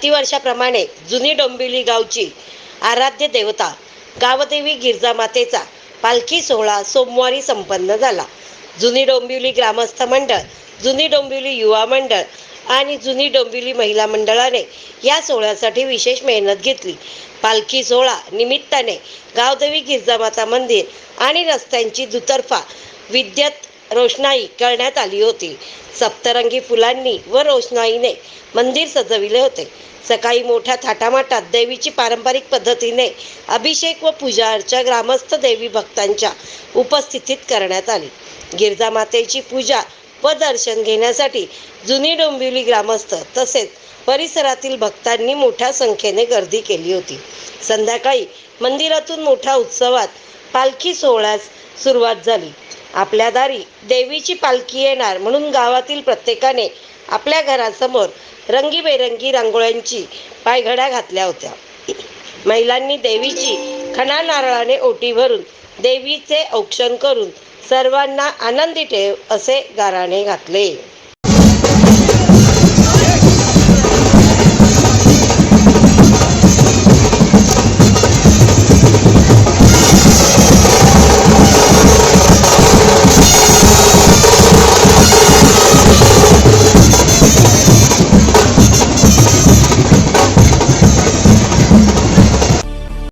प्रतिवर्षाप्रमाणे जुनी डोंबिवली गावची आराध्य देवता गावदेवी गिरजा मातेचा पालखी सोहळा सोमवारी संपन्न झाला. जुनी डोंबिवली ग्रामस्थ मंडळ, जुनी डोंबिवली युवा मंडळ आणि जुनी डोंबिवली महिला मंडळाने या सोहळ्यासाठी विशेष मेहनत घेतली. पालखी सोहळा निमित्ताने गावदेवी गिरजामाता मंदिर आणि रस्त्यांची दुतर्फा विद्युत रोषणाई करण्यात आली होती. सप्तरंगी फुलांनी व रोषणाईने मंदिर सजविले होते. सकाळी मोठ्या थाटामाटात देवीची पारंपरिक पद्धतीने अभिषेक व पूजा अर्चा ग्रामस्थ देवी भक्तांच्या उपस्थितीत करण्यात आली. गिरजामातेची पूजा व दर्शन घेण्यासाठी जुनी डोंबिवली ग्रामस्थ तसेच परिसरातील भक्तांनी मोठ्या संख्येने गर्दी केली होती. संध्याकाळी मंदिरातून मोठ्या उत्सवात पालखी सोहळ्यास सुरुवात झाली. आपल्या दारी देवीची पालखी येणार म्हणून गावातील प्रत्येकाने आपल्या घरासमोर रंगीबेरंगी रांगोळ्यांची पायघड्या घातल्या होत्या. महिलांनी देवीची खणा नारळाने ओटी भरून देवीचे औक्षण करून सर्वांना आनंदी ठेव असे गाराणे घातले.